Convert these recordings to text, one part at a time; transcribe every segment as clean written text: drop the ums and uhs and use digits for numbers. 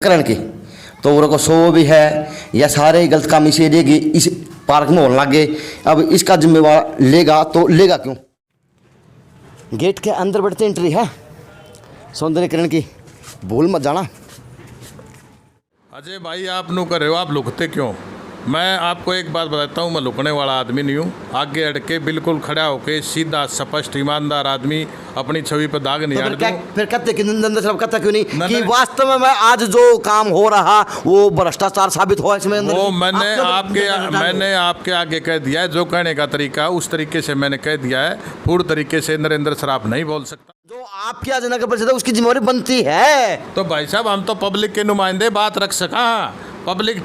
करण की तो वो को शो भी है या सारे गलत काम इसे देगी इस पार्क में होने लगे। अब इसका जिम्मेवार लेगा तो लेगा क्यों। गेट के अंदर बढ़ते एंट्री है सौंदर्यकरण की, भूल मत जाना। अजय भाई आप नु कर रहे हो, आप लुकते क्यों? मैं आपको एक बात बताता हूँ, मैं लुकने वाला आदमी नहीं हूँ। आगे अड़के बिल्कुल खड़ा होके सीधा स्पष्ट ईमानदार आदमी अपनी छवि पर दाग नहीं तो आने फिर कहते कि नंदन साहब कहता क्यों नहीं कि नहीं। वास्तव में आज जो काम हो रहा वो भ्रष्टाचार साबित हुआ इसमें अंदर वो की? मैंने आपके आगे कह दिया है, जो कहने का तरीका उस तरीके से मैंने कह दिया है। पूर्ण तरीके से नरेंद्र सराफ नहीं बोल सकता। जो आपकी आज नगर परिषद है उसकी जिम्मेवारी बनती है। तो भाई साहब हम तो पब्लिक के नुमाइंदे बात रख सका। पब्लिक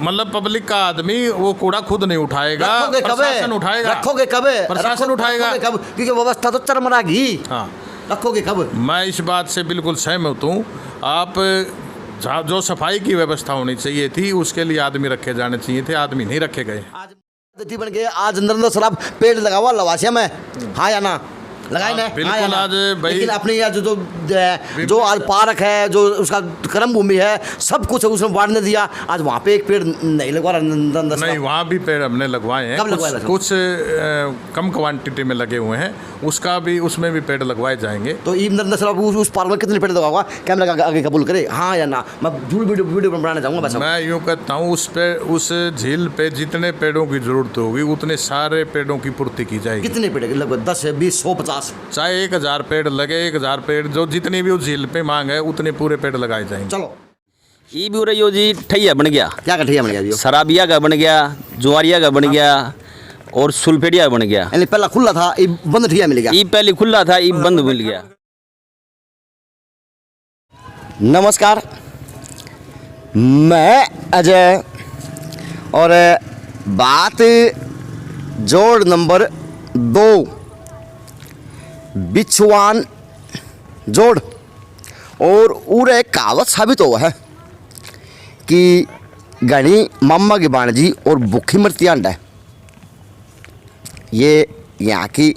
मतलब पब्लिक का आदमी वो कूड़ा खुद नहीं उठाएगा, प्रशासन उठाएगा। रखोगे कब? प्रशासन उठाएगा कब? क्योंकि व्यवस्था तो चरमरागी। हाँ, रखोगे कब? मैं इस बात से बिल्कुल सहमत हूँ। आप जो सफाई की व्यवस्था होनी चाहिए थी उसके लिए आदमी रखे जाने चाहिए थे, आदमी नहीं रखे गए। आज बन गए। आज नरेंद्र सराफ पेड़ लगा हुआ लवासिया में, हाँ या ना? लगाए ना? बिल्कुल। आज भाई लेकिन अपने यहाँ जो आज पार्क है, जो उसका कर्म भूमि है, सब कुछ उसने बांटने दिया। आज वहाँ पे एक पेड़ नहीं लगवा रहा। नहीं, वहाँ भी पेड़ हमने लगवाए हैं। कुछ कम क्वांटिटी में लगे हुए हैं, उसमें भी पेड़ लगवाए जाएंगे। तो नरेंद्र सराफ उस पार्क में कितने पेड़ लगाऊंगा? कैमरा आगे कबूल करे, हाँ या ना? मैं वीडियो बनाना चाहूँगा बस। मैं यूँ कहता हूँ उस झील पे जितने पेड़ों की जरूरत होगी उतने सारे पेड़ों की पूर्ति की जाएगी। कितने पेड़? लगभग 10, 20, 100, 50, चाहे 1000 पेड़ लगे, 1000 पेड़ जो जितनी भी उस झील पे मांग है उतने पूरे पेड़ लगाए जाएंगे। चलो ये भी हो रही हो जी। ठैया बन गया, क्या का ठैया बन गया जी? शराबिया का बन गया, जुआरिया का बन गया और सुल्फेडिया बन गया। यानी पहला खुला था, ये बंद ठैया मिल गया। ये पहले खुला था, ये बंद मिल गया। नमस्कार, मैं अजय और बात जोड़ नंबर 2 बिछवान जोड़ और उरे कहावत साबित हुआ है कि घनी मम्मा की बाणजी और भूखी मरती अंडा है। ये यहाँ की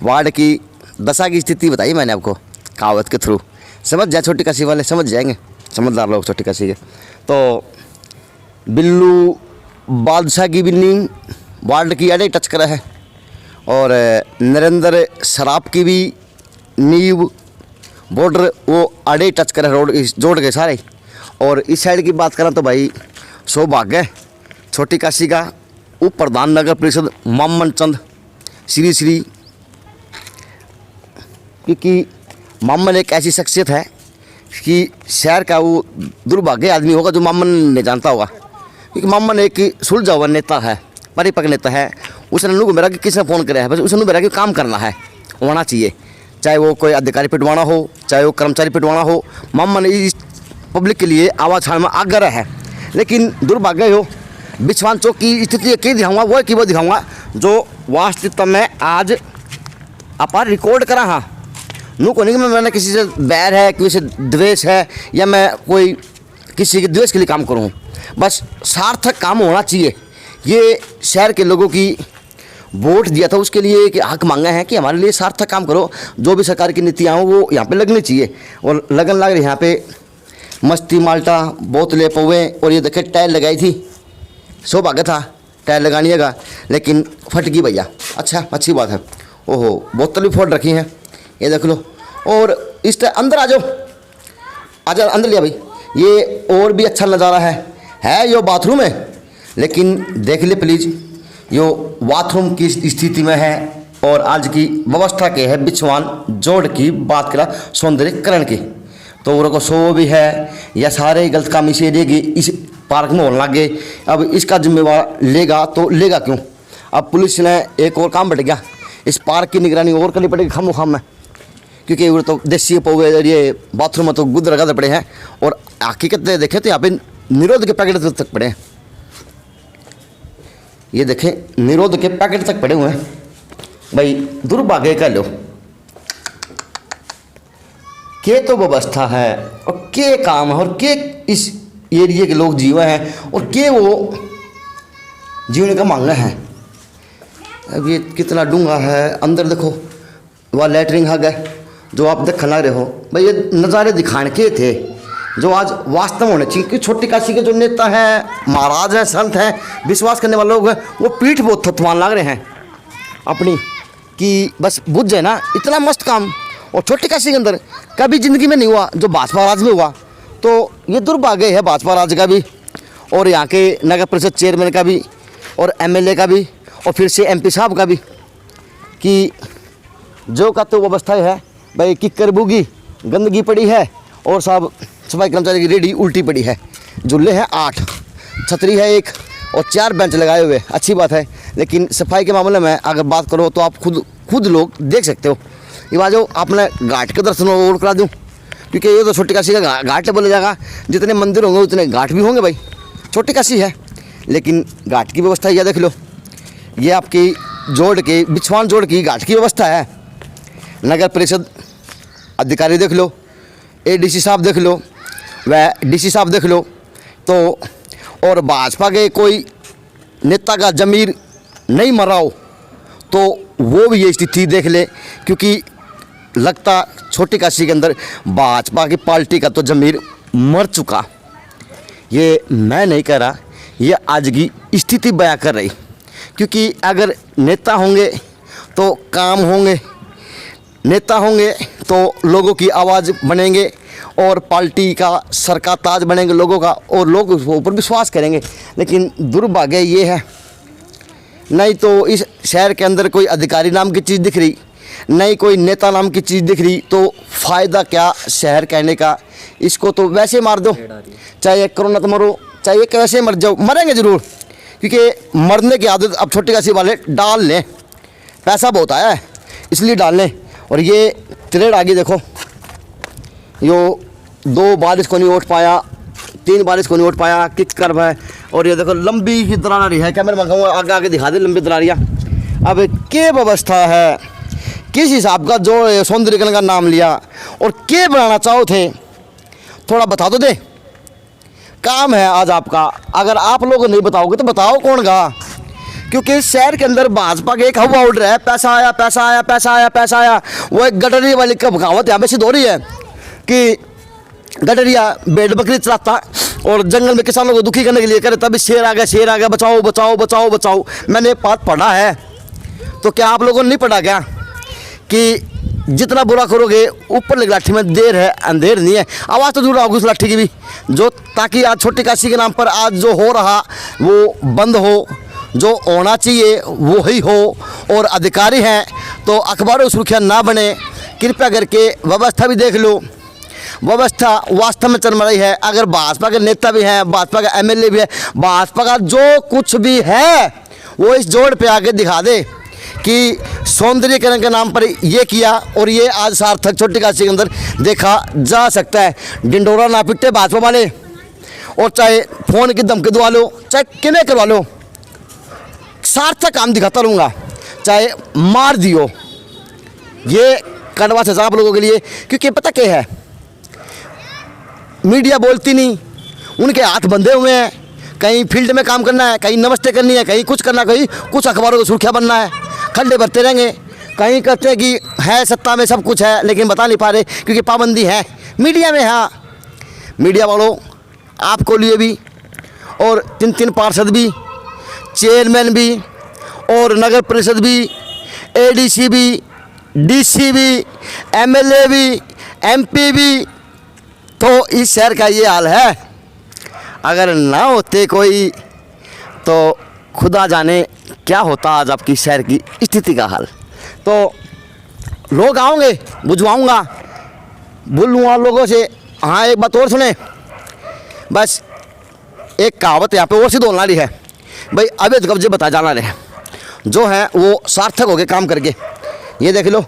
वार्ड की दशा की स्थिति बताई मैंने आपको कहावत के थ्रू। समझ जाए छोटी काशी वाले, समझ जाएंगे समझदार लोग छोटी काशी के। तो बिल्लू बादशाह की बिन्नी वार्ड की अड़े टच करा है और नरेंद्र सराफ की भी नींव बॉर्डर वो अड़े टच करे रोड इस जोड़ के सारे। और इस साइड की बात करें तो भाई सौभाग्य है छोटी काशी का उप प्रधान नगर परिषद मामन चंद श्री, क्योंकि मामन एक ऐसी शख्सियत है कि शहर का वो दुर्भाग्य आदमी होगा जो मामन नहीं जानता होगा। क्योंकि मामन एक सुलझा हुआ नेता है, परिपक्व नेता है। उसने नु मेरा कि किसने फ़ोन कराया है, बस उसने मेरा कि काम करना है, होना चाहिए। चाहे वो कोई अधिकारी पिटवाना हो, चाहे वो कर्मचारी पिटवाना हो, मामन इस पब्लिक के लिए आवाज़ उठाने में आग्रह है। लेकिन दुर्भाग्य हो बिछवान चौक की स्थिति कई दिखाऊंगा, वो की वो दिखाऊंगा जो वास्तविकता में आज अपार रिकॉर्ड करा। हाँ, नू को नहीं कि मैंने किसी से बैर है, किसी से द्वेष है या मैं कोई किसी के द्वेष के लिए काम करूँ। बस सार्थक काम होना चाहिए। ये शहर के लोगों की वोट दिया था उसके लिए कि हक मांगा है कि हमारे लिए सार्थक काम करो। जो भी सरकार की नीतियाँ हो वो यहाँ पे लगनी चाहिए और लगन लग रही। यहाँ पे मस्ती माल्टा बोतलें पौवे और ये देखे टायर लगाई थी। सौभाग्य था टायर लगानिएगा लेकिन फट गई भैया। अच्छा, अच्छी बात है। ओहो, बोतल भी फोड़ रखी हैं, ये देख लो। और इस अंदर आ जाओ, आजा अंदर लिया भाई। ये और भी अच्छा नज़ारा है यो बाथरूम है, लेकिन देख ले प्लीज़ यो बाथरूम की स्थिति में है और आज की व्यवस्था के है। बिछवान जोड़ की बात करा सौंदर्यकरण की तो वो को शो भी है या सारे गलत काम इसे देगी इस पार्क में होने लगे। अब इसका जिम्मेवार लेगा तो लेगा क्यों। अब पुलिस ने एक और काम बढ़ गया, इस पार्क की निगरानी और करनी पड़ेगी खाम में, क्योंकि वो तो देसी पौवे ये बाथरूम में तो गुदर गदर पड़े हैं। और हकीकत देखें तो यहाँ पे निरोध के पैकेट तक पड़े हैं। ये देखें निरोध के पैकेट तक पड़े हुए हैं। भाई दुर्भाग्य का लो के तो व्यवस्था है और के काम है और के इस एरिया के लोग जीवा हैं और के वो जीवन का मांगा है। अब ये कितना डूंगा है, अंदर देखो वह लैटरिन हग है जो आप देखने लग रहे हो। भाई ये नज़ारे दिखाने के थे जो आज वास्तव में होने चाहिए। क्योंकि छोटी काशी के जो नेता हैं, महाराज हैं, संत हैं, विश्वास करने वाले लोग हैं, वो पीठ बहुत थपथपाने लग रहे हैं अपनी, कि बस बुझ जाए ना, इतना मस्त काम। और छोटी काशी के अंदर कभी ज़िंदगी में नहीं हुआ जो भाजपा राज में हुआ। तो ये दुर्भाग्य है भाजपा राज का भी, और यहाँ के नगर परिषद चेयरमैन का भी, और एमएलए का भी, और फिर से एमपी साहब का भी, कि जो का तो व्यवस्था है भाई, किक्कर बुगी गंदगी पड़ी है, और साहब सफाई कर्मचारी की रेडी उल्टी पड़ी है। झूले हैं 8, छतरी है 1, और 4 बेंच लगाए हुए, अच्छी बात है। लेकिन सफाई के मामले में अगर बात करो तो आप खुद लोग देख सकते हो। ये बात जो आपने घाट के दर्शन और करा दूँ, क्योंकि ये तो छोटी काशी का घाट बोला जाएगा। जितने मंदिर होंगे उतने घाट भी होंगे भाई, छोटी काशी है, लेकिन घाट की व्यवस्था यह देख लो। ये आपकी जोड़ के बिछवान जोड़ की घाट की व्यवस्था है। नगर परिषद अधिकारी देख लो, एडीसी साहब देख लो, व डीसी साहब देख लो। तो और भाजपा के कोई नेता का जमीर नहीं मरा हो तो वो भी ये स्थिति देख ले, क्योंकि लगता छोटी काशी के अंदर भाजपा की पार्टी का तो जमीर मर चुका। ये मैं नहीं कह रहा, ये आज की स्थिति बयां कर रही। क्योंकि अगर नेता होंगे तो काम होंगे, नेता होंगे तो लोगों की आवाज़ बनेंगे, और पार्टी का सर का ताज बनेंगे लोगों का, और लोग उस ऊपर विश्वास करेंगे। लेकिन दुर्भाग्य ये है, नहीं तो इस शहर के अंदर कोई अधिकारी नाम की चीज़ दिख रही, नहीं कोई नेता नाम की चीज़ दिख रही, तो फ़ायदा क्या शहर कहने का। इसको तो वैसे मार दो, चाहे कोरोना तो मरो, चाहे कैसे मर जाओ, मरेंगे ज़रूर, क्योंकि मरने की आदत अब छोटी काशी वाले डाल लें। पैसा बहुत आया है इसलिए डाल लें। और ये ट्रेड आगे देखो, यो 2 बारिश को नहीं उठ पाया, 3 बारिश को नहीं उठ पाया, किक कर्व है। और ये देखो लंबी ही दरारी है, कैमरा मंगाऊंगा आगे आगे दिखा दे लंबी दरारियाँ। अब क्या व्यवस्था है, किस हिसाब का जो सौंदर्यीकरण का नाम लिया, और क्या बनाना चाहो थे, थोड़ा बता दो दे। काम है आज आपका, अगर आप लोग नहीं बताओगे तो बताओ कौन गा। क्योंकि शहर के अंदर भाजपा के एक हवा उड़ रहा है, पैसा आया पैसा आया पैसा आया पैसा आया। वो एक गडरी वाली का कहावत यहाँ पे सिद्ध हो रही है कि गडरिया भेड़ बकरी चलाता और जंगल में किसानों को दुखी करने के लिए करे, तभी शेर आ गया, बचाओ बचाओ बचाओ बचाओ। मैंने एक बात पढ़ा है, तो क्या आप लोगों ने नहीं पढ़ा क्या, कि जितना बुरा करोगे ऊपर लगी लाठी में देर है अंधेर नहीं है। आवाज़ तो दूर होगी उस लाठी की भी, जो ताकि आज छोटी काशी के नाम पर आज जो हो रहा वो बंद हो, जो होना चाहिए वो ही हो। और अधिकारी हैं तो अखबारों सुर्खियाँ ना बने, कृपया करके व्यवस्था भी देख लो। व्यवस्था वास्तव में चल रही है। अगर भाजपा के नेता भी हैं, भाजपा का एमएलए भी है, भाजपा का जो कुछ भी है वो इस जोड़ पे आके दिखा दे कि सौंदर्यीकरण के नाम पर ये किया, और ये आज सार्थक छोटी काशी के अंदर देखा जा सकता है। डिंडोरा ना पिटते भाजपा वाले, और चाहे फ़ोन की धमकी दवा लो, चाहे किन्हें करवा लो, सार्थक काम दिखाता रहूँगा, चाहे मार दियो। ये कड़वा सजा आप लोगों के लिए। क्योंकि पता क्या है, मीडिया बोलती नहीं, उनके हाथ बंधे हुए हैं। कहीं फील्ड में काम करना है, कहीं नमस्ते करनी है, कहीं कुछ करना, कहीं कुछ अखबारों को सुर्खियाँ बनना है, खंडे भरते रहेंगे। कहीं कहते हैं कि है सत्ता में सब कुछ है, लेकिन बता नहीं पा रहे क्योंकि पाबंदी है मीडिया में। हाँ, मीडिया वालों आपको लिए भी, और 3 पार्षद भी, चेयरमैन भी, और नगर परिषद भी, एडीसी भी, डीसी भी, एमएलए भी, एमपी भी। तो इस शहर का ये हाल है। अगर ना होते कोई तो खुदा जाने क्या होता आज आपकी शहर की स्थिति का हाल। तो लोग आओगे, बुझवाऊँगा, बोलूँगा लोगों से। हाँ, एक बात और सुने, बस एक कहावत यहाँ पे और सिद्ध होने वाली है भाई, अवैध कब्जे बता जाना रहे जो है वो सार्थक हो गए काम करके। ये देख लो,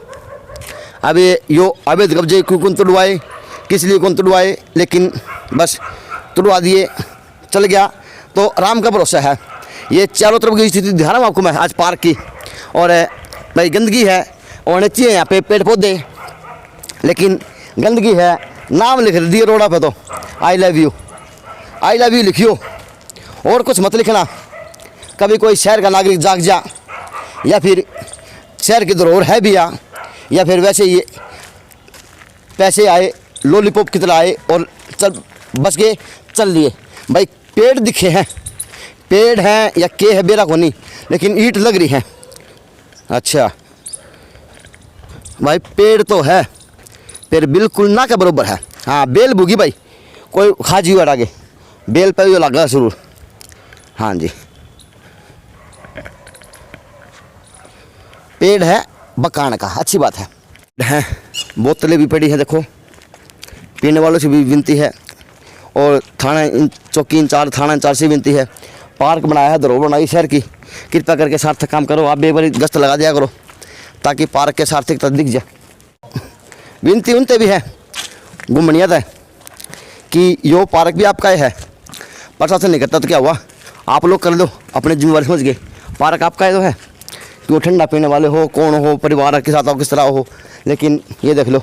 अब ये यो अवैध कब्जे क्यों कौन तुड़वाए, किस लिए कौन तुड़वाए, लेकिन बस तुड़वा दिए, चल गया। तो राम का भरोसा है। ये चारों तरफ की स्थिति दिखा रहा हूँ आपको मैं आज पार्क की, और भाई गंदगी है, और नीचे है यहाँ पे पेड़ पौधे, लेकिन गंदगी है। नाम लिख दिए रोड़ा पे, तो आई लव यू लिखियो, और कुछ मत लिखना। कभी कोई शहर का नागरिक जाग जा, या फिर शहर की धरोहर है भी या फिर वैसे ये पैसे आए लॉलीपॉप की तरह आए और चल बस के चल लिए भाई। पेड़ दिखे हैं, पेड़ हैं या के है बेरा को नहीं, लेकिन ईंट लग रही है। अच्छा भाई पेड़ तो है, पेड़ बिल्कुल ना के बरोबर है। हाँ बेल बुगी भाई, कोई खाजी हुआ आगे बेल पे भी लगा जरूर। हाँ जी पेड़ है बकान का, अच्छी बात है। बोतलें भी पड़ी हैं देखो, पीने वालों से भी विनती है और थाना चौकी इंचार्ज थाना इंचार्ज से विनती है। पार्क बनाया है, धरोहर बनाई शहर की, कृपया करके सार्थक काम करो। आप भी एक बार गश्त लगा दिया करो ताकि पार्क के सार्थकता दिख जाए। विनती उनते भी है गुमनियत है कि यो पार्क भी आपका ही है, प्रशासन नहीं करता तो क्या हुआ, आप लोग कर दो, अपने जिम्मेवारी समझ गए। पार्क आपका ही तो है कि वो ठंडा पीने वाले हो, कौन हो, परिवार के साथ हो, किस तरह हो। लेकिन ये देख लो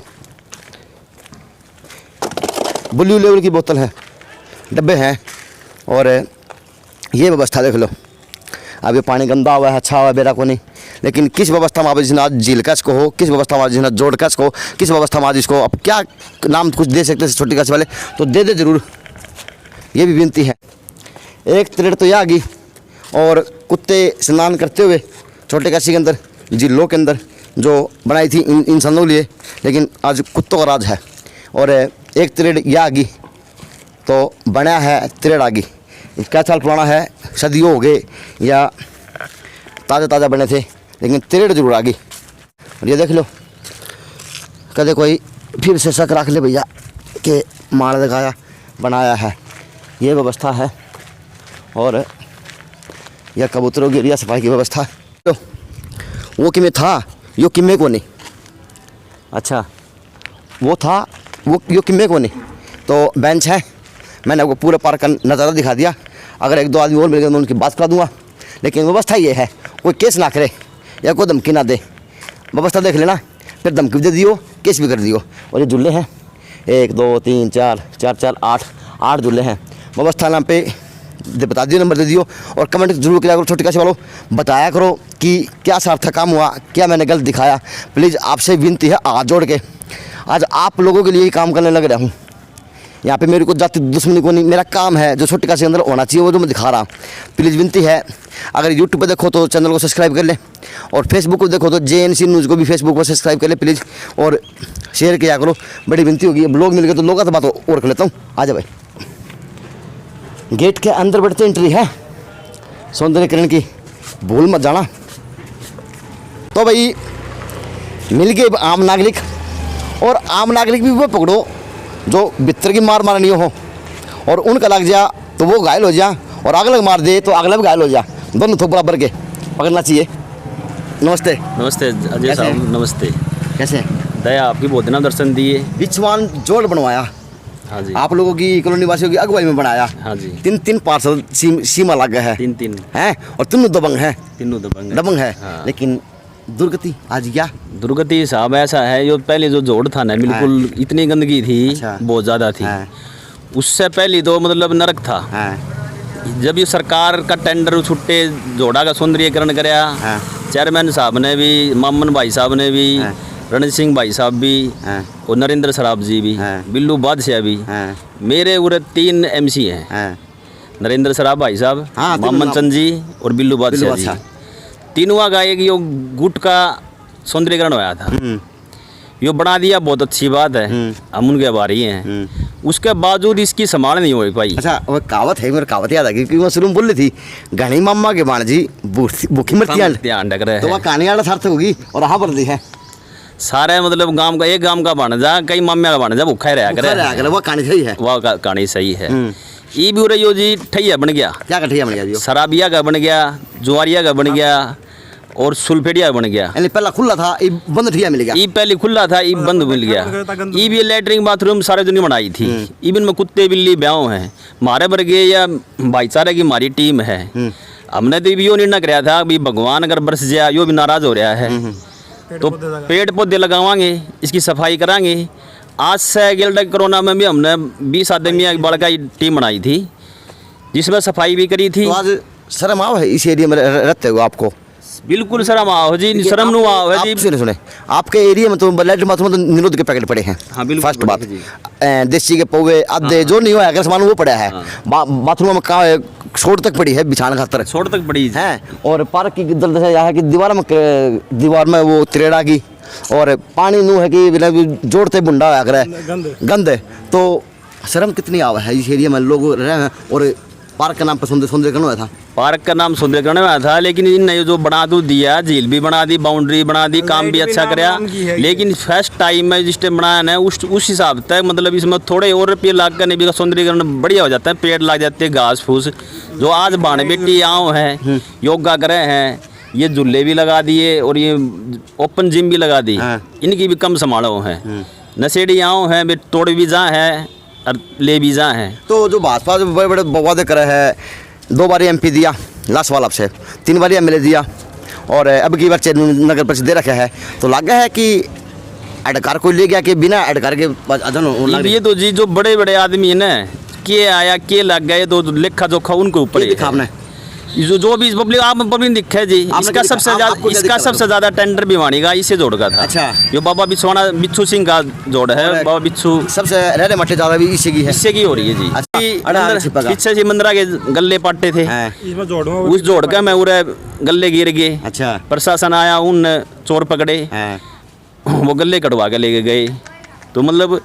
ब्लू लेवल की बोतल है, डब्बे हैं और ये व्यवस्था देख लो। अब ये पानी गंदा हुआ है, अच्छा हुआ है, बेरा को नहीं, लेकिन किस व्यवस्था में आप जिसने आज झील कच को हो, किस व्यवस्था में आज जिसने जोड़ कच को, किस व्यवस्था में आज इसको अब क्या नाम कुछ दे सकते हैं छोटी कच वाले तो दे दे जरूर, ये भी विनती है। एक त्रेड़ तो यह आ गई और कुत्ते स्नान करते हुए छोटे काशी के अंदर झीलों के अंदर जो बनाई थी इंसानों के लिए, लेकिन आज कुत्तों का राज है। और एक त्रेड़ यह आ गई तो बना है त्रेड़ आ गई। क्या साल पुराना है, सदियों हो गए या ताज़ा ताज़ा बने थे, लेकिन त्रेड़ जरूर आ गई। और ये देख लो कदे कोई फिर से शक रख ले भैया कि मार दिखाया बनाया है, ये व्यवस्था है। और यह कबूतरों की एरिया सफाई की व्यवस्था है। तो वो किमें था, यो किमें को नहीं। अच्छा वो था वो यो किमें को नहीं। तो बेंच है, मैंने आपको पूरे पार्क का नज़ारा दिखा दिया। अगर एक दो आदमी और मिल गए तो उनकी बात करा दूंगा, लेकिन व्यवस्था ये है कोई केस ना करे या कोई धमकी ना दे। व्यवस्था देख लेना, फिर धमकी भी दे दियो, केस भी कर दियो। और ये झूले हैं 1 2 3 4 4 4 8 झूले हैं। व्यवस्था नाम पे बता दियो, नंबर दे दियो और कमेंट जरूर किया करो। छोटी काशी वालों बताया करो कि क्या सार्थक काम हुआ, क्या मैंने गलत दिखाया। प्लीज़ आपसे विनती है हाथ जोड़ के, आज आप लोगों के लिए ही काम करने लग रहा हूँ। यहाँ पे मेरे को जाति दुश्मनी को नहीं, मेरा काम है जो छोटी काशी के अंदर होना चाहिए वो जो मैं दिखा रहा हूँ। प्लीज़ विनती है, अगर यूट्यूब पे देखो तो चैनल को सब्सक्राइब कर ले और फेसबुक को देखो तो JNC न्यूज़ को भी फेसबुक पर सब्सक्राइब कर ले प्लीज़, और शेयर किया करो। बड़ी विनती होगी। अब लोग मिल गए तो लोगों से बात और कर लेता हूँ। आ जा भाई, गेट के अंदर बढ़ते एंट्री है सौंदर्यकरण की, भूल मत जाना। तो भाई मिल गए आम नागरिक, और आम नागरिक भी वो पकड़ो जो भीतर की मार मारनी हो और उनका लग जा तो वो घायल हो जा, और अगला मार दे तो अगला भी घायल हो जा, दोनों थोक बराबर के पकड़ना चाहिए। नमस्ते। नमस्ते अजय कैसे साहब, हैं? नमस्ते। कैसे हैं? दया आपकी बहुत दिनों दर्शन दिए। बिचवान जोड़ बनवाया, हाँ जी, आप लोगों की कॉलोनी वासियों की अगुवाई में बनाया। हाँ जी, 3 पार्षद सीमा लग गए है 3 हैं, और तीनों दबंग हैं, तीनों दबंग है। हाँ। लेकिन दुर्गति आज क्या दुर्गति साहब ऐसा है, जो पहले जो जोड़ था ना बिल्कुल इतनी गंदगी थी, अच्छा। बहुत ज़्यादा थी। हाँ। उससे पहले तो मतलब नरक था। हाँ। जब ये सरकार का टेंडर छुट्टे जोड़ा का सौंदर्यीकरण कराया, हाँ। चेयरमैन साहब ने भी, मामन भाई साहब ने भी, हाँ। रणजीत सिंह भाई साहब भी, हाँ। और नरेंद्र सराफ जी भी, हाँ। बिल्लू बादशाह भी, हाँ। मेरे उरे 3 MC हैं, हाँ। नरेंद्र सराफ भाई साहब, हाँ, तीनों मामन नाम। चंद जी और बिल्लू बादशाह जी। तीनों का एक यो गुट का सौंदर्यीकरण होया था, यो बना दिया, बहुत अच्छी बात है, हम उनके आभारी हैं। उसके बावजूद इसकी संभाल नहीं हो पाई। अच्छा वो कहावत है, मेरे कहावत याद आ गई क्योंकि वो शुरू में बोल रही थी घनी मामा के बाण जी भूखी मरती ध्यान रख रहे तो वह हैं कहानी वाला सार्थक होगी और हाँ बदली है सारे, मतलब गांव का, एक गांव का बन जा, कई माम्या का बन जा, भूखा ही रहा करे, वो कहानी सही है। वह कहानी सही है। ई भी उरे यो जी ठैया बन गया, क्या कठिया बन गया जी? शराबिया का बन गया, जुआरिया का बन गया और सुलफेडिया बन गया। यानी पहला खुला था, ये बंद ठिया मिल गया। ई पहले खुला था, ई बंद मिल गया। ई भी लैटरिन बाथरूम सारे दुनिया बनाई थी। इवन में कुत्ते बिल्ली ब्याह हैं, मारे वर्गे या भाईचारे की हमारी टीम है। हमने तो यो निर्णय कराया था कि भगवान अगर बरस जाए, यो भी नाराज हो रहा है तो पेड़ पौधे लगावांगे, इसकी सफाई करांगे। आज से गिल्ड कोरोना में भी हमने 20 आदमी एक बड़ का टीम बनाई थी जिसमें सफाई भी करी थी। तो आज शर्म आओ है इस एरिया में रहते हो आपको? बिल्कुल शर्म आओ जी, शर्म नु आओ है जी। सुने सुने, आपके एरिया में तो लैट्रिन बाथरूम में तो निरोध के पैकेट पड़े हैं। हाँ, बिल्कुल फर्स्ट बात, जी। देसी के पौवे आधे जो नहीं हुआ अगर सामान वो पड़ा है। बाथरूम में कहाँ छोड़ तक पड़ी है बिछाने खातर, छोड़ तक पड़ी है। और पार्क की दरदशा यह है कि दीवार में वो त्रेड़ा की, और पानी नू है कि बिना जोड़ते बुंडा है गंद। तो शर्म कितनी आवा है इस एरिया में लोग रहे हैं। और पार्क का नाम पर सुंदरीकरण हुआ था, पार्क का नाम सुंदरीकरण हुआ था, लेकिन इनने जो बना तो दिया, झील भी बना दी, बाउंड्री बना दी, काम भी अच्छा कराया, लेकिन फर्स्ट टाइम में जिस टाइम बनाया ना उस हिसाब तक मतलब इसमें थोड़े और रुपये लाग कर नहीं, सुंदरीकरण बढ़िया हो जाता है, पेड़ लग जाते हैं, घास फूस जो आज बाण बेटी आँव हैं, योगा करे हैं, ये झूले भी लगा दिए और ये ओपन जिम भी लगा दी, इनकी भी कम संभालो हैं। नशेड़ी आँव हैं, तोड़ भी जा है और ले भी जा हैं। तो जो भाजपा जो बड़े बड़े वादे करे है, 2 बार एमपी दिया लास्ट वाला से, 3 बार एमएलए दिया, और अब की बार नगर परिषद दे रखा है, तो लगा है कि एडकार कोई ले गया कि बिना एडकार के ये तो जी जो बड़े बड़े आदमी है ना, के आया के लग गए, तो लेखा जोखा उनको ऊपर दिखाना जो भी पब्लिक आप पब्लिक दिखे जी, इसका सबसे ज्यादा टेंडर भिवानी का इसे जोड़ का था। अच्छा, जो बाबा बिच्छू सिंह का जोड़ है, बाबा बिच्छू सबसे रहने मट्टे ज्यादा भी इसी की है, इससे की हो रही है जी। पीछे से मंदिरा के गले पाटे थे, उस जोड़ का मैं उरे गले गिर गए। अच्छा, प्रशासन आया, उन चोर पकड़े, वो गले कटवा के लेके गए। तो मतलब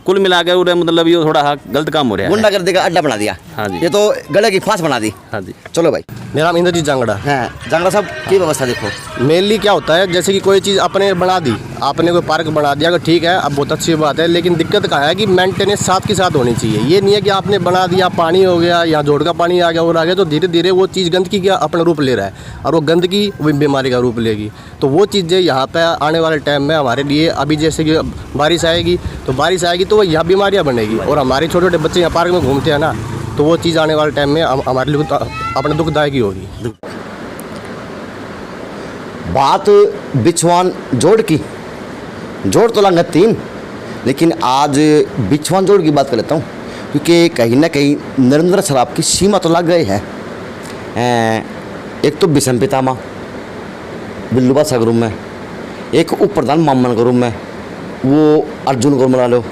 कुल मिलाकर उरे मतलब ये थोड़ा गलत काम हो रहा है, गुंडागर्दी का अड्डा बना दिया। हाँ जी, ये तो गले की फांस बना दी। हाँ जी। चलो भाई, मेरा नाम इंद्रजीत जांगड़ा है। जांगड़ा साहब की व्यवस्था देखो, मेनली क्या होता है, जैसे कि कोई चीज़ आपने बना दी, आपने कोई पार्क बना दिया, अगर ठीक है, अब बहुत अच्छी बात है, लेकिन दिक्कत क्या है कि मेंटेनेंस साथ के साथ होनी चाहिए। ये नहीं है कि आपने बना दिया, पानी हो गया, यहाँ जोड़ का पानी आ गया और आ गया, तो धीरे धीरे वो चीज़ गंदगी का अपना रूप ले रहा है, और वो गंदगी वो बीमारी का रूप लेगी। तो वो चीज़ें यहाँ पर आने वाले टाइम में हमारे लिए, अभी जैसे कि बारिश आएगी तो यहाँ बीमारियाँ बनेगी, और हमारे छोटे छोटे बच्चे यहाँ पार्क में घूमते हैं ना, तो वो चीज़ आने वाले टाइम में हमारे लिए अपने दुखदायक ही होगी। बात बिछवान जोड़ की, जोड़ तो लंगा 3, लेकिन आज बिछवान जोड़ की बात कर लेता हूँ, क्योंकि कहीं ना कहीं नरेंद्र शराब की सीमा तो लग गई है। एक तो बिशम पितामा बिल्लू बादशाह के रूम में, एक उप प्रधान मामन के रूम में, वो अर्जुन को मिला लो,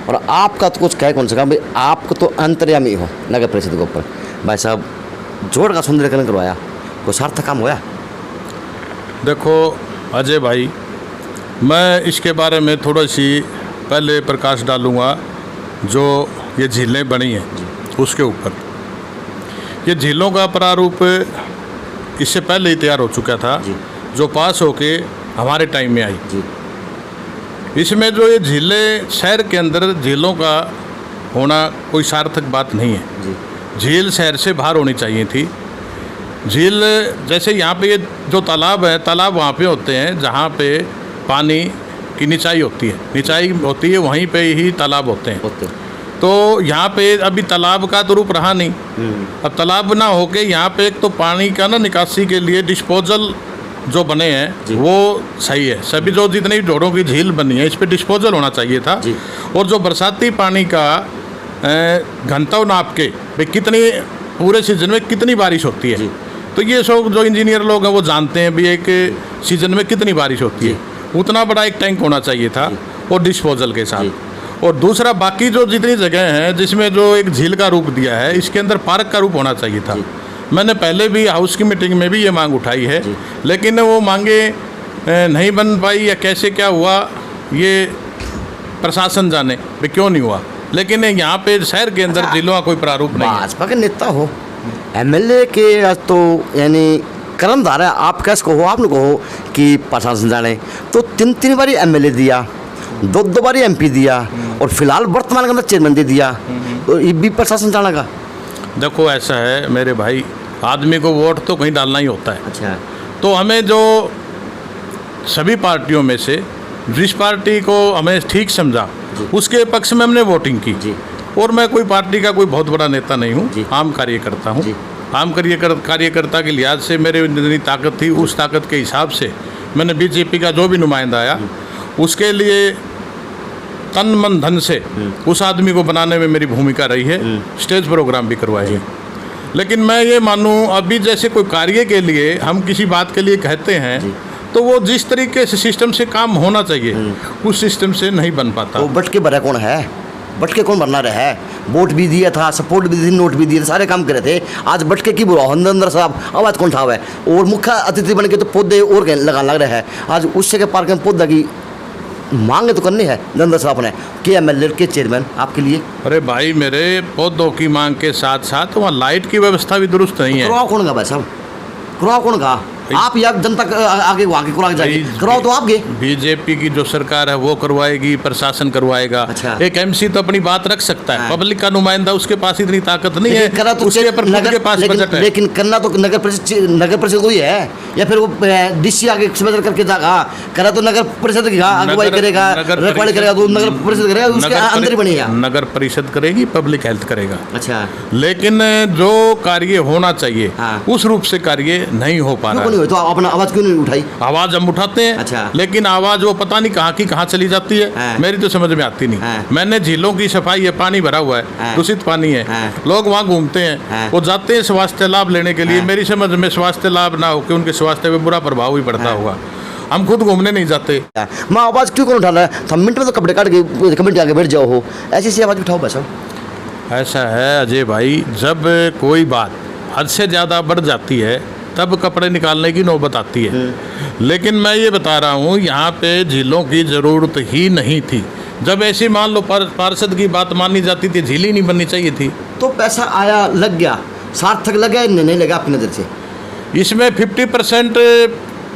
और आपका तो कुछ कहे कौन सा भाई, आपको तो अंतर्यामी हो नगर परिषद के ऊपर। भाई साहब, जोड़ का सुंदरीकरण करवाया, कोई सार्थक काम होया? देखो अजय भाई, मैं इसके बारे में थोड़ा सी पहले प्रकाश डालूँगा। जो ये झीलें बनी हैं उसके ऊपर, ये झीलों का प्रारूप इससे पहले ही तैयार हो चुका था, जो पास होके हमारे टाइम में आई। इसमें जो ये झीलें, शहर के अंदर झीलों का होना कोई सार्थक बात नहीं है। झील शहर से बाहर होनी चाहिए थी। झील जैसे यहाँ पे ये जो तालाब है, तालाब वहाँ पे होते हैं जहाँ पे पानी की निचाई होती है, वहीं पे ही तालाब होते हैं। तो यहाँ पे अभी तालाब का तो रूप रहा नहीं। अब तालाब ना होके यहाँ पे एक तो पानी का ना निकासी के लिए डिस्पोजल जो बने हैं वो सही है। सभी जो जितनी जोड़ों की झील बनी है इस पे डिस्पोजल होना चाहिए था। और जो बरसाती पानी का घनत्व नाप के भाई कितनी पूरे सीजन में कितनी बारिश होती है, तो ये सब जो इंजीनियर लोग हैं वो जानते हैं भी एक सीजन में कितनी बारिश होती है। उतना बड़ा एक टैंक होना चाहिए था और डिस्पोजल के साथ। और दूसरा, बाकी जो जितनी जगह हैं जिसमें जो एक झील का रूप दिया है, इसके अंदर पार्क का रूप होना चाहिए था। मैंने पहले भी हाउस की मीटिंग में भी ये मांग उठाई है, लेकिन वो मांगे नहीं बन पाई, या कैसे क्या हुआ ये प्रशासन जाने भी क्यों नहीं हुआ। लेकिन यहाँ पे शहर के अंदर झीलों का कोई प्रारूप नहीं है। भाजपा के नेता हो, एमएलए के तो यानी कर्मधार है, आप कैसे कहो, आपने कहो कि प्रशासन जाने, तो 3 बारी एमएलए दिया, 2 बारी एमपी दिया, और फिलहाल वर्तमान के अंदर चेयरमैन दे दिया, तो ये भी प्रशासन जाना का। देखो ऐसा है मेरे भाई, आदमी को वोट तो कहीं डालना ही होता है। अच्छा, तो हमें जो सभी पार्टियों में से जिस पार्टी को हमें ठीक समझा उसके पक्ष में हमने वोटिंग की। और मैं कोई पार्टी का कोई बहुत बड़ा नेता नहीं हूँ, आम कार्यकर्ता हूँ। आम कार्यकर्ता के लिहाज से मेरे जितनी ताकत थी उस ताकत के हिसाब से मैंने बीजेपी का जो भी नुमाइंदा आया उसके लिए तन मन धन से उस आदमी को बनाने में मेरी भूमिका रही है। स्टेज प्रोग्राम भी करवाए हैं। लेकिन मैं ये मानूं अभी जैसे कोई कार्य के लिए हम किसी बात के लिए कहते हैं तो वो जिस तरीके से सिस्टम से काम होना चाहिए उस सिस्टम से नहीं बन पाता। तो बट के भरा कौन है? बट के कौन बनना रहा है? वोट भी दिया था, सपोर्ट भी दी, नोट भी दिए थे, सारे काम करे थे। आज बटके की बुरा अंदर साहब आवाज़ कौन उठावा है? और मुख्य अतिथि बन के तो पौधे और लगाने लग रहे हैं। आज उससे के पार्क में पौधा की मांगे तो करनी है नरेंद्र साहब ने के एमएलए के चेयरमैन आपके लिए। अरे भाई मेरे पौधों की मांग के साथ साथ वहाँ लाइट की व्यवस्था भी दुरुस्त नहीं है। करवाओ कौन का भाई साहब? करवाओ कौन का? आप या जनता आगे वहाँ के करा जाएगी, करवाओ तो आप गए। बीजेपी की जो सरकार है वो करवाएगी, प्रशासन करवाएगा। अच्छा। एक एमसी तो अपनी बात रख सकता है, पब्लिक का नुमाइंदा उसके पास इतनी ताकत नहीं है, करा तो उसके ऊपर खुद के पास बजट है। लेकिन करना तो नगर परिषद को ही है, या फिर वो डीसी आगे एक्सपेंडिचर करके जाएगा। करा तो नगर परिषद की अगुवाई करेगा, रखवाली करेगा, तो नगर परिषद करेगा, उसके अंदर ही बनेगा। नगर परिषद करेगी, पब्लिक हेल्थ करेगा। अच्छा, लेकिन जो कार्य होना चाहिए हाँ। उस रूप से कार्य नहीं हो पा रहा है। तो आप अपना आवाज क्यों नहीं उठाई? आवाज हम उठाते हैं। अच्छा। लेकिन आवाज वो पता नहीं कहाँ की कहाँ चली जाती है। हाँ। मेरी तो समझ में आती नहीं। हाँ। मैंने झीलों की सफाई है, पानी भरा हुआ है, हाँ। दूषित पानी है, हाँ। लोग वहाँ घूमते हैं, हाँ। वो जाते हैं स्वास्थ्य लाभ लेने के लिए। हाँ। मेरी समझ में स्वास्थ्य लाभ ना हो कि उनके स्वास्थ्य पे बुरा प्रभाव ही पड़ता होगा। हम खुद घूमने नहीं जाते। मैं आवाज क्यों कौन उठा रहा है? 3 मिनट में तो कपड़े काट के कमेटी आगे बैठ जाओ हो, ऐसी आवाज उठाओ बस। ऐसा है अजय भाई, जब कोई बात हद से ज़्यादा बढ़ जाती है तब कपड़े निकालने की नौबत आती है। लेकिन मैं ये बता रहा हूँ यहाँ पे झीलों की ज़रूरत ही नहीं थी। जब ऐसी मान लो पार्षद की बात मानी जाती थी, झील ही नहीं बननी चाहिए थी। तो पैसा आया, लग गया, सार्थक लगा नहीं लगा आपकी नज़र से? इसमें 50%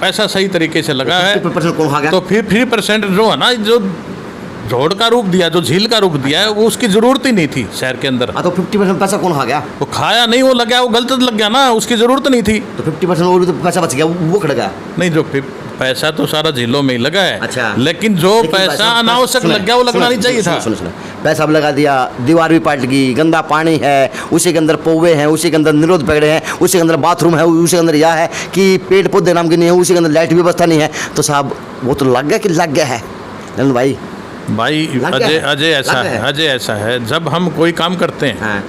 पैसा सही तरीके से लगा है। 50% कौन खा गया? तो 50% जो है ना, जो रोड का रूप दिया, जो झील का रूप दिया है, वो उसकी जरूरत ही नहीं थी शहर के अंदर। तो 50% पैसा कौन खा गया? वो खाया नहीं, वो लग गया, वो गलत लग गया ना, उसकी जरूरत नहीं थी। तो 50% और भी तो पैसा बच गया, वो खड़ गया। नहीं, जो पैसा तो सारा झीलों में ही लगा है। अच्छा। लेकिन जो पैसा अनावश्यक लग गया वो लगना नहीं चाहिए था। सुनो, पैसा अब लगा दिया, दीवार भी पाट गई, गंदा पानी है, उसी के अंदर पौवे हैं, उसी के अंदर निरोध पकड़े हैं, उसी के अंदर बाथरूम है, उसी के अंदर यह है कि पेड़ पौधे नाम के नहीं है, उसी के अंदर लाइट की व्यवस्था नहीं है। तो साहब वो तो लग गया कि लग गया है नंद भाई? अजय ऐसा है, जब हम कोई काम करते हैं हाँ।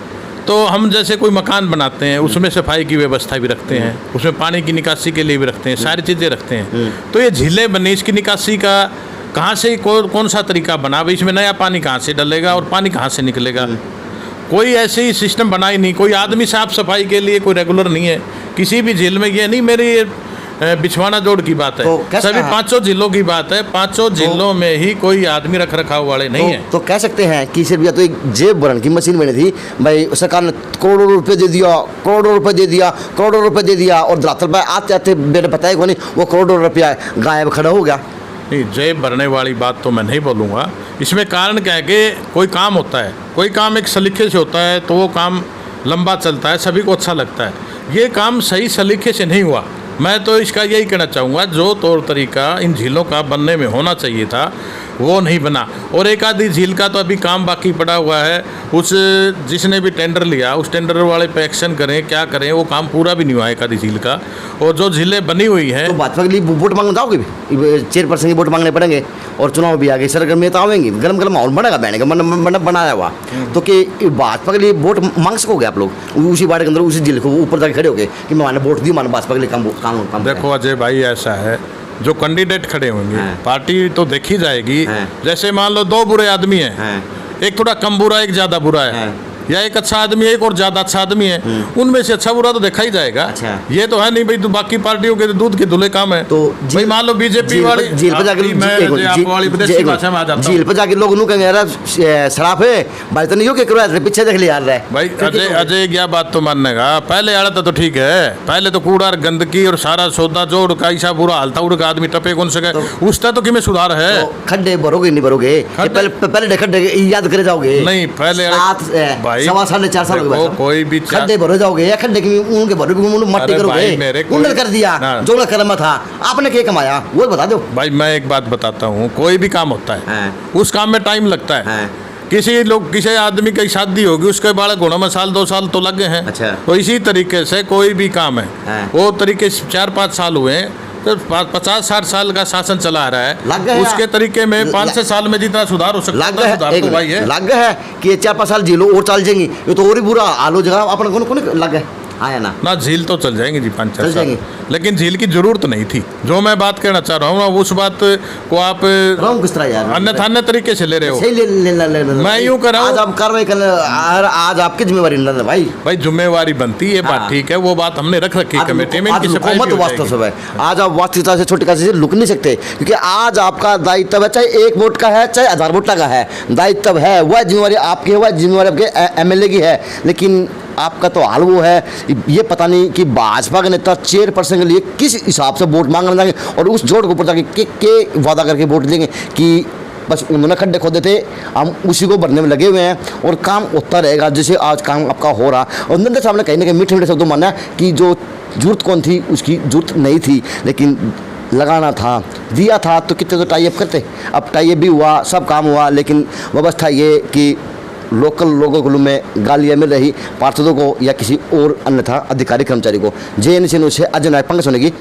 तो हम जैसे कोई मकान बनाते हैं, उसमें सफाई की व्यवस्था भी रखते हैं, उसमें पानी की निकासी के लिए भी रखते हैं, सारी चीज़ें रखते हैं। तो ये झीलें बनी, इसकी निकासी का कहाँ से कौन सा तरीका बना, भाई इसमें नया पानी कहाँ से डलेगा और पानी कहाँ से निकलेगा? कोई ऐसे ही सिस्टम बना ही नहीं। कोई आदमी साफ सफाई के लिए कोई रेगुलर नहीं है किसी भी झील में। ये नहीं मेरी बिछवाना जोड़ की बात है, तो सभी 500 जिलों की बात है। 500 जिलों में ही कोई आदमी रख रखाव वाले नहीं है। तो कह सकते हैं कि सिर्फ या तो एक जेब भरन की मशीन बनी थी भाई, सरकार ने करोड़ों रुपए दे दिया, करोड़ों रुपए दे दिया, करोड़ों रुपए दे दिया, और धरातल पर आते आते मेरे बताए को नहीं वो करोड़ों रुपया गायब खड़ा हो गया। नहीं, जेब भरने वाली बात तो मैं नहीं बोलूँगा। इसमें कारण क्या है कि कोई काम होता है, कोई काम एक सलीके से होता है तो वो काम लंबा चलता है, सभी को अच्छा लगता है। ये काम सही सलीके से नहीं हुआ। मैं तो इसका यही कहना चाहूँगा, जो तौर तरीका इन झीलों का बनने में होना चाहिए था वो नहीं बना। और एक आधी झील का तो अभी काम बाकी पड़ा हुआ है। उस जिसने भी टेंडर लिया उस टेंडर वाले पे एक्शन करें, क्या करें, वो काम पूरा भी नहीं हुआ एक आधी झील का। और जो झीलें बनी हुई हैं, तो भाजपा के लिए वोट मांगने जाओगे भी? चेयरपर्सन के वोट मांगने पड़ेंगे और चुनाव भी आगे, सरगर्मी तो आवेंगी, गरम गरम माहौल बनेगा, बहने का मन बनाया हुआ। तो कि भाजपा के लिए वोट मांग सकोगे आप लोग उसी बाड़े के अंदर, उसी झील को ऊपर जाके खड़े होगे कि मैंने वोट दी, मैंने भाजपा के लिए काम। देखो अजय भाई, ऐसा है जो कैंडिडेट खड़े होंगे, हाँ। पार्टी तो देखी जाएगी। हाँ। जैसे मान लो 2 बुरे आदमी हैं, हाँ। एक थोड़ा कम बुरा, एक ज़्यादा बुरा है, हाँ। या एक अच्छा आदमी है, एक और ज़्यादा अच्छा आदमी है, उनमें से अच्छा बुरा तो देखा ही जाएगा। अच्छा। ये तो है नहीं भाई, तो बाकी पार्टियों के दूध के धुले काम है। तो भाई मान लो बीजेपी वाली झील पर जाके झील पर जाके लोग नु कहेंगे यार शराब है भाई, तो नहीं हो के करो ऐसे पीछे देख ले यार रहा है भाई। अजय क्या बात तो मानने का, पहले आड़ा तो ठीक है, पहले तो कूड़ा और गंदगी और सारा सौदा जो उड़का ऐसा बुरा हाल था, उड़का आदमी टपे कौन सके, उसका तो किमें सुधार है? तो खड्डे भरोगे नहीं भरोगे? पहले खड्डे याद करे जाओगे? नहीं, पहले भाई 4.5 साल हो गए, कोई भी खड्डे भरो जाओगे या खड्डे की उनके भरो मट्टी करोगे? उन्होंने कर दिया जो कर्म था, आपने क्या कमाया वो बता दो भाई। मैं एक बात बताता हूँ, कोई भी काम होता है उस काम में टाइम लगता है। किसी आदमी की शादी होगी, उसके बालक होने में 1-2 साल तो लगे हैं। अच्छा। तो इसी तरीके से कोई भी काम है वो तरीके से 4-5 साल हुए हैं, तो 50-60 साल का शासन चला रहा लग गए है, हैं। उसके तरीके में 5-6 साल में जितना सुधार हो सकता लग है सुधार है तो भाई है। लग है कि ये 4-5 साल झीलो और चल जाएंगी, ये तो और ही बुरा हाल हो जाएगा अपन कौन लग है आया ना। ना झील तो चल जाएंगे जी 5-4 चल साल, जाएंगे। लेकिन झील की जरूरत नहीं थी। जो मैं बात कहना चाह रहा हूँ ना, उस बात को आप रहा किस तरह यार अन्य तरीके से ले रहे हो। सही ले मैं यूं कर रहा हूं- आज आप कार्रवाई करना, आज आपकी जिम्मेवारी ना भाई। भाई जिम्मेवारी बनती है, बात हाँ। ठीक है, वो बात हमने रख रखी है आज कमेटी में, आज इनकी सफाई हुकूमत भी हो वास्तव जाएगी। सब है। आज आप वास्तविकता से छोटी काशी से लुक नहीं सकते, क्योंकि आज आपका दायित्व है, चाहे 1 वोट का है चाहे 1000 वोट का है, दायित्व है, वह जिम्मेवारी आपकी है, वह जिम्मेवारी आपके एमएलए की है। लेकिन आपका तो हाल वो है, ये पता नहीं कि भाजपा के नेता चेयरपर्सन के लिए किस हिसाब से वोट मांगने जाएंगे और उस जोड़ के ऊपर जाके के वादा करके वोट देंगे कि बस उन्होंने खड्डे खोदे थे, हम उसी को भरने में लगे हुए हैं और काम होता रहेगा जैसे आज काम आपका हो रहा। और नरेंद्र साहब ने कहीं ना कहीं मीठे मीठे शब्दों माना कि जो जरूरत कौन थी उसकी जरूरत नहीं थी, लेकिन लगाना था, दिया था तो कितने तो टाई अप करते। अब टाई अप भी हुआ, सब काम हुआ, लेकिन व्यवस्था ये कि लोकल लोगों को में गालियाँ मिल रही पार्षदों को या किसी और अन्यथा अधिकारी कर्मचारी को। JNC न्यूज़ से अजय नायक पंकज सोनेगी।